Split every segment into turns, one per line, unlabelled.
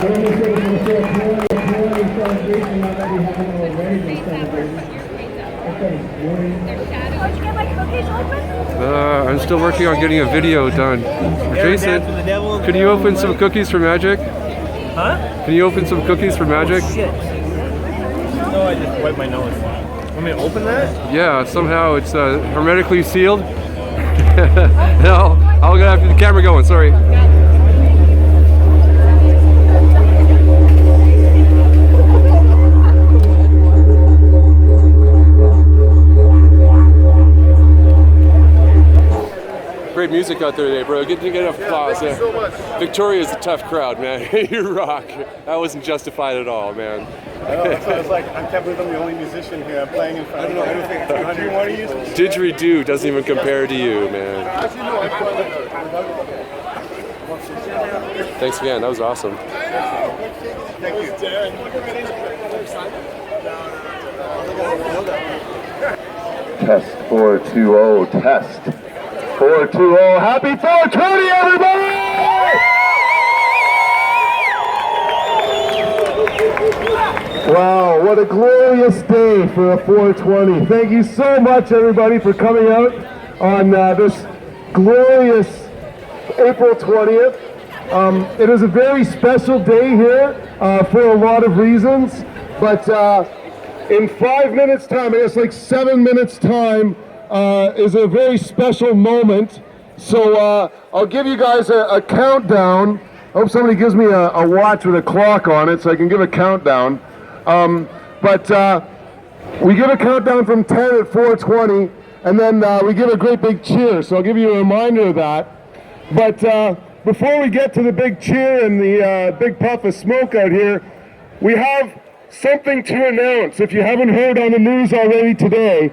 I'm still working on getting a video done. Jason, can you open some cookies for Magic?
Huh?
Can you open some cookies for Magic?
Oh, shit. No, I just wiped my nose. Want me to open that?
Yeah, somehow it's hermetically sealed. No, I'll get after the camera going, sorry. Great music out there today, bro. Get enough applause.
Thank you so much.
Victoria's a tough crowd, man. You rock. That wasn't justified at all, man.
I know, so it's like, I can't believe I'm the only musician here. I'm playing in front of everything. Do you want to use it?
Didgeridoo doesn't even compare to you, man.
Actually, no, I tried it.
Thanks again. That was awesome.
Thank you.
Test 420, test 420. Happy 420, everybody! Wow, what a glorious day for a 420. Thank you so much, everybody, for coming out on this glorious April 20th. It is a very special day here for a lot of reasons, but in 5 minutes time, I guess like 7 minutes time, is a very special moment. So I'll give you guys a countdown. I hope somebody gives me a watch with a clock on it so I can give a countdown. But we give a countdown from 10 at 420, and then we give a great big cheer. So I'll give you a reminder of that. But before we get to the big cheer and the big puff of smoke out here, we have something to announce. If you haven't heard on the news already today,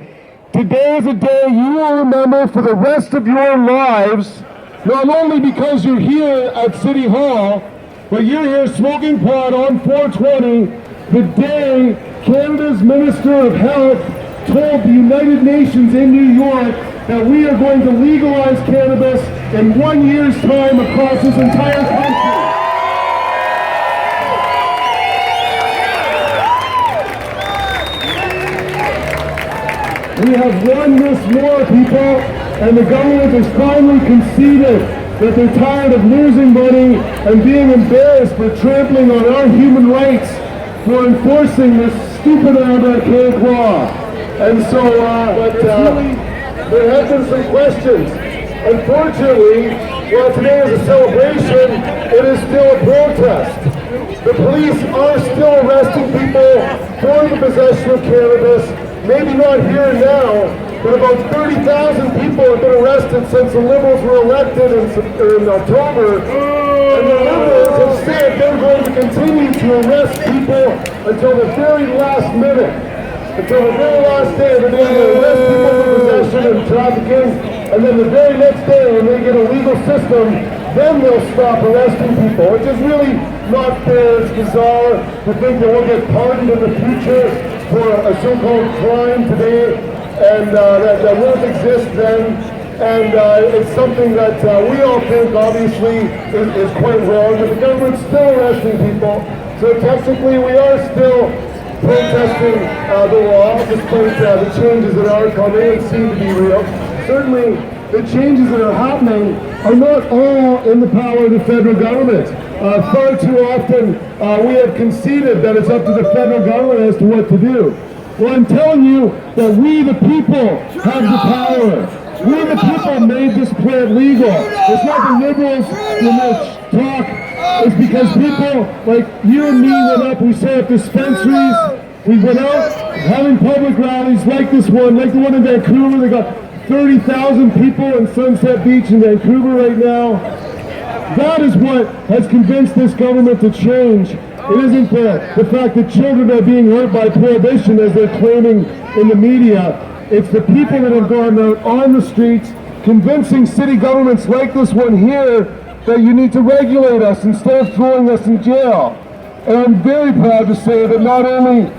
today is a day you will remember for the rest of your lives, not only because you're here at City Hall, but you're here smoking pot on 420, the day Canada's Minister of Health told the United Nations in New York that we are going to legalize cannabis in 1 year's time across this entire country. We have won this war, people, and the government has finally conceded that they're tired of losing money and being embarrassed for trampling on our human rights for enforcing this stupid archaic law. And so, there have been some questions. Unfortunately, while today is a celebration, it is still a protest. The police are still arresting people for the possession of cannabis. Maybe not here and now, but about 30,000 people have been arrested since the Liberals were elected in October. And the Liberals have said they're going to continue to arrest people until the very last minute. Until the very last day, they're going to arrest people for possession and trafficking. And then the very next day, when they get a legal system, then they'll stop arresting people, which is really not fair. It's bizarre to think that we'll get pardoned in the future for a so-called crime today, and that won't exist then. And it's something that we all think, obviously, is quite wrong, but the government's still arresting people. So technically, we are still protesting the law, despite the changes that are coming and seem to be real. Certainly, the changes that are happening are not all in the power of the federal government. Far too often, we have conceded that it's up to the federal government as to what to do. Well, I'm telling you that we, the people, have the power. We, the people, made this plant legal. It's not the Liberals that talk. It's because people like you and me went up, we set up dispensaries, we went out having public rallies like this one, like the one in Vancouver. They got 30,000 people in Sunset Beach in Vancouver right now. That is what has convinced this government to change. It isn't the fact that children are being hurt by prohibition as they're claiming in the media. It's the people that have gone out on the streets convincing city governments like this one here that you need to regulate us instead of throwing us in jail. And I'm very proud to say that not only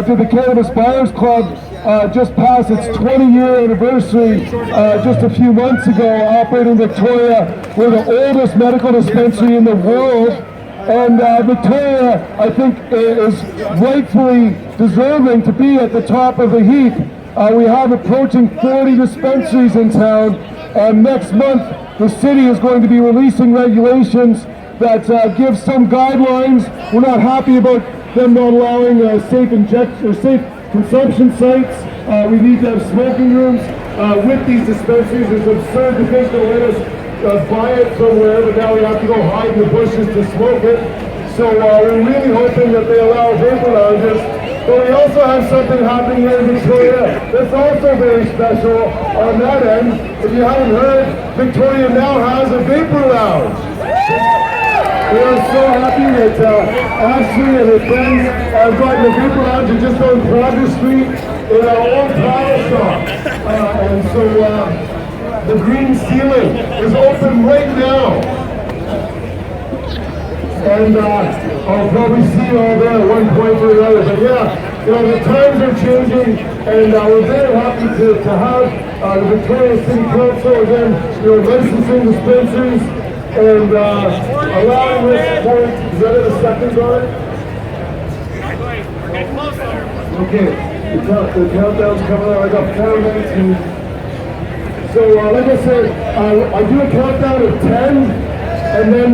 did the Cannabis Buyers Club just pass its 20-year anniversary just a few months ago, operating Victoria. We're the oldest medical dispensary in the world. And Victoria, I think, is rightfully deserving to be at the top of the heap. We have approaching 40 dispensaries in town, and next month the city is going to be releasing regulations that give some guidelines. We're not happy about them not allowing safe consumption sites. We need to have smoking rooms with these dispensaries. It's absurd to think they'll let us buy it somewhere, but now we have to go hide in the bushes to smoke it. So we're really hoping that they allow vapor lounges. But we also have something happening here in Victoria that's also very special on that end. If you haven't heard, Victoria now has a vapor lounge. We are so happy that Ashley and her friends have gotten a vapor lounge just on Progress Street in our old power shop. And so the green ceiling is open right now. And I'll probably see you all there at one point or another. But yeah, you know, the times are changing, and we're very happy to have the Victoria City Council again, you know, licensing dispensaries and allowing this point. Is that a second on it? Okay, the countdown's coming on. I got 4 minutes. So like I said, I do a countdown of 10. And then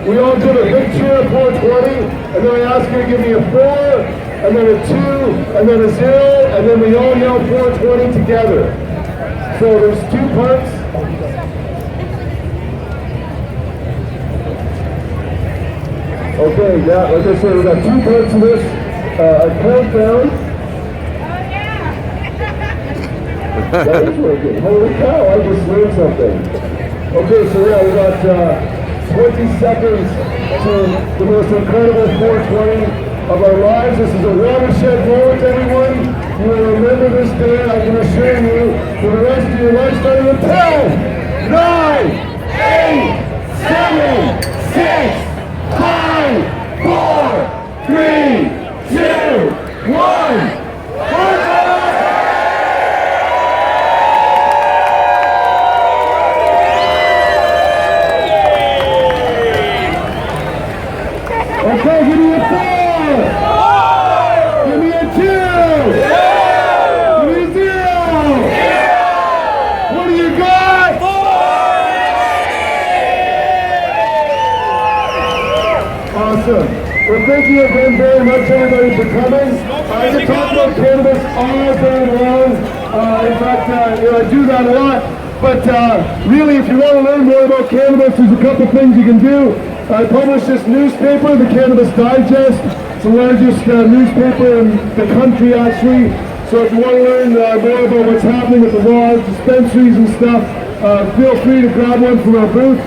we all give a big cheer at 420, and then I ask you to give me a 4, and then a 2, and then a 0, and then we all yell 420 together. So there's 2 parts. Okay, yeah, like I said, we got 2 parts of this. A countdown. That is working. Holy cow, I just learned something. Okay, so yeah, we got 20 seconds to the most incredible 420 of our lives. This is a watershed moment, everyone. You will remember this day, I can assure you, for the rest of your life, starting with 10, 9, 8, 7, 6, 5, 4, 3, 2, 1. Okay, give me a 4! Give me a 2! Give me a 0! What do you got? 4! Awesome. Well, thank you again very much, everybody, for coming. I could talk about cannabis all day long. In fact, you know, I do that a lot. But really, if you want to learn more about cannabis, there's a couple things you can do. I published this newspaper, the Cannabis Digest. It's the largest newspaper in the country, actually. So if you want to learn more about what's happening with the laws, dispensaries and stuff, feel free to grab one from our booth.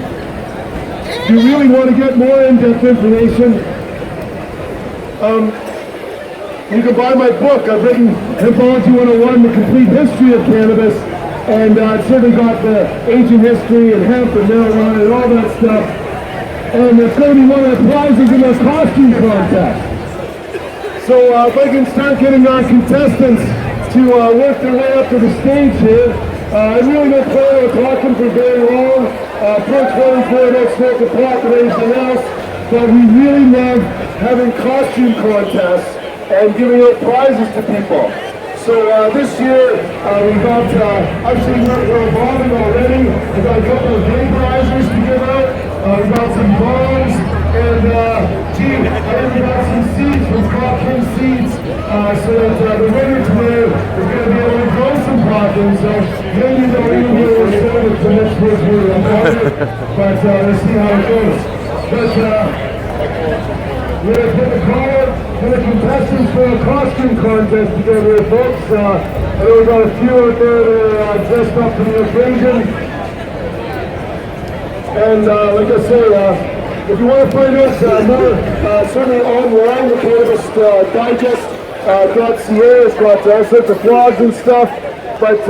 If you really want to get more in-depth information, you can buy my book. I've written Hempology 101, The Complete History of Cannabis. And it's certainly got the ancient history and hemp and marijuana and all that stuff. And it's going to be one of the prizes in this costume contest. So if I can start getting our contestants to work their way up to the stage here. I really don't plan on talking for very long. Approach 1 don't smoke a pot and anything else. But we really love having costume contests and giving out prizes to people. So this year, we got, actually we're evolving already. We got a couple of vaporizers to give out. We got some bombs, and gee, I even got some seeds from Crop King Seeds, so that the winner today is going to be able to grow some poppins. So maybe they'll even be able to sell it to next person here in Florida, but let's see how it goes. But we're going to put the call for the contestants for a costume contest together, folks. I know we got a few out there that are dressed up for the occasion. And like I say, if you want to find out more, certainly online, the Cannabis Digest.ca has got all sorts of blogs and stuff. But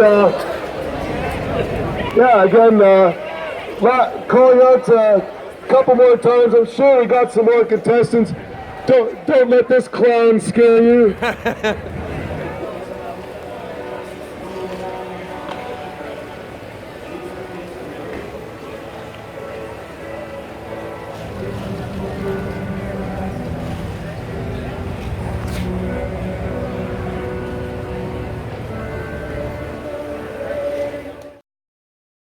yeah, again, calling out a couple more times. I'm sure we got some more contestants. Don't let this clown scare you.